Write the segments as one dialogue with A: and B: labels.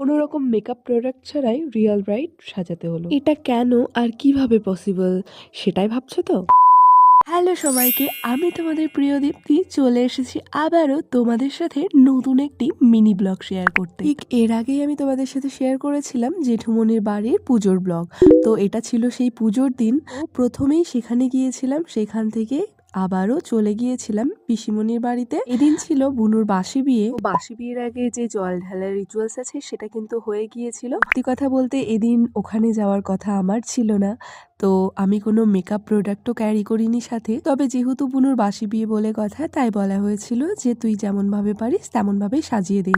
A: কোনো রকম makeup product ছাড়াই রিয়েল ব্রাইড সাজাতে হলো। এটা কেন আর কিভাবে পসিবল সেটাই ভাবছো তো? হ্যালো সবাইকে, আমি তোমাদের প্রিয় দীপ্তি চলে এসেছি আবারও তোমাদের সাথে নতুন একটি মিনি ব্লগ শেয়ার করতে। ঠিক এর আগেই আমি তোমাদের সাথে শেয়ার করেছিলাম জেঠুমনির বাড়ির পুজোর ব্লগ। তো এটা ছিল সেই পুজোর দিন। প্রথমেই সেখানে গিয়েছিলাম, সেখান থেকে আবারও চলে গিয়েছিলাম পিসিমনির বাড়িতে। এদিন ছিল বুনুর বাসি বিয়ে। বাসি বিয়ের আগে যে জল ঢালার রিচুয়ালস আছে সেটা কিন্তু হয়ে গিয়েছিল। সত্যি কথা বলতে এদিন ওখানে যাওয়ার কথা আমার ছিল না, তো আমি কোনো মেকআপ প্রোডাক্টও ক্যারি করিনি সাথে। তবে যেহেতু বুনুর বাসি বিয়ে বলে কথা, তাই বলা হয়েছিল যে তুই যেমনভাবে পারিস তেমনভাবেই সাজিয়ে দে।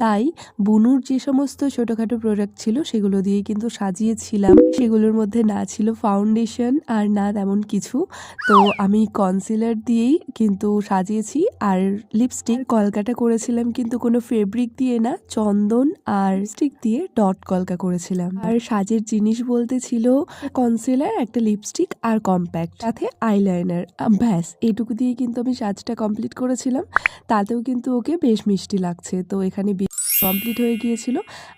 A: তাই বুনুর যে সমস্ত ছোটোখাটো প্রোডাক্ট ছিল সেগুলো দিয়েই কিন্তু সাজিয়েছিলাম। সেগুলোর মধ্যে না ছিল ফাউন্ডেশন আর না তেমন কিছু, তো আমি কনসিলার দিয়েই কিন্তু সাজিয়েছি। আর লিপস্টিক কলকাটা করেছিলাম, কিন্তু কোনো ফেব্রিক দিয়ে না, চন্দন আর স্টিক দিয়ে ডট কলকা করেছিলাম। আর সাজের জিনিস বলতে ছিল কনসিলার, একটা লিপস্টিক আর কম্প্যাক্ট, সাথে আইলাইনার। ব্যাস এটুকু দিয়ে কিন্তু আমি সাজটা কমপ্লিট করেছিলাম। তাতেও কিন্তু ওকে বেশ মিষ্টি লাগছে। তো এখানে কমপ্লিট হয়ে গিয়েছিল।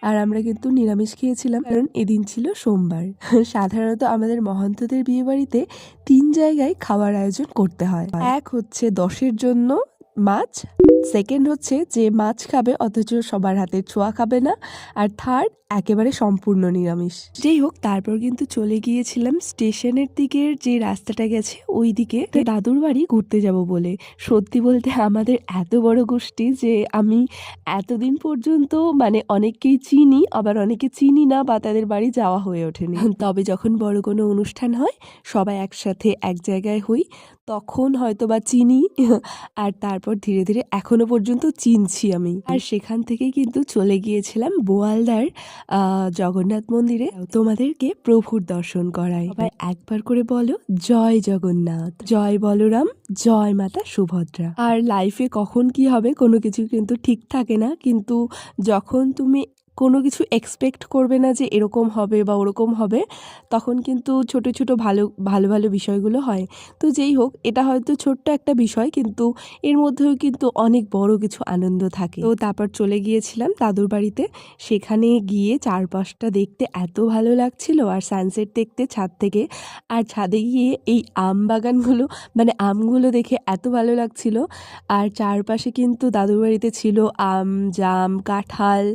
A: আর আমরা কিন্তু নিরামিষ খেয়েছিলাম, কারণ এদিন ছিল সোমবার। সাধারণত আমাদের মহন্তদের বিয়ে বাড়িতে 3 জায়গায় খাওয়ার আয়োজন করতে হয়। এক হচ্ছে 10-এর জন্য মাছ, সেকেন্ড হচ্ছে যে মাছ খাবে অথচ সবার হাতের ছোঁয়া খাবে না, আর থার্ড একেবারে সম্পূর্ণ নিরামিষ। যেই হোক, তারপর কিন্তু চলে গিয়েছিলাম স্টেশনের দিকের যে রাস্তাটা গেছে ওই দিকে, দাদুর বাড়ি ঘুরতে যাব বলে। সত্যি বলতে আমাদের এত বড় গোষ্ঠী যে আমি এতদিন পর্যন্ত মানে অনেককেই চিনি, আবার অনেকে চিনি না বা তাদের বাড়ি যাওয়া হয়ে ওঠেনি। তবে যখন বড় কোনো অনুষ্ঠান হয়, সবাই একসাথে এক জায়গায় হই, তখন হয়তো বা চিনি। আর তারপর ধীরে ধীরে এখনো পর্যন্ত চিনছি আমি। আর সেখান থেকেই কিন্তু চলে গিয়েছিলাম বোয়ালদার জগন্নাথ মন্দিরে তোমাদেরকে প্রভুর দর্শন করাই। সবাই একবার করে বলো জয় জগন্নাথ, জয় বলরাম, জয় মাতা সুভদ্রা। আর লাইফে কখন কি হবে কোনো কিছু কিন্তু ঠিক থাকে না, কিন্তু যখন তুমি কোনো কিছু এক্সপেক্ট করবে না যে এরকম হবে বা ওরকম হবে, তখন কিন্তু ছোট ছোট ভালো ভালো ভালো বিষয়গুলো হয়। তো যেই হোক, এটা হয়তো ছোট্ট একটা বিষয়, কিন্তু এর মধ্যেও কিন্তু অনেক বড় কিছু আনন্দ থাকে। তো তারপর চলে গিয়েছিলাম দাদুর বাড়িতে। সেখানে গিয়ে চারপাশটা দেখতে এত ভালো লাগছিল, আর সানসেট দেখতে ছাদ থেকে। আর ছাদে গিয়ে এই আম বাগানগুলো, মানে আমগুলো দেখে এত ভালো লাগছিল। আর চারপাশে কিন্তু দাদুর বাড়িতে ছিল আম, জাম, কাঁঠাল,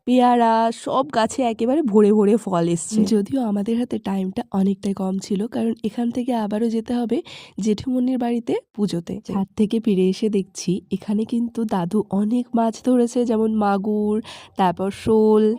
A: পেয়ারা, সব গাছে একেবারে ভরে ভরে ফল এসছে। যদিও আমাদের হাতে টাইমটা অনেকটাই কম ছিল, কারণ এখান থেকে আবারও যেতে হবে জেঠুমনির বাড়িতে পুজোতে। ছাদ থেকে ফিরে এসে দেখছি এখানে কিন্তু দাদু অনেক মাছ ধরেছে, যেমন মাগুর, তারপর শোল,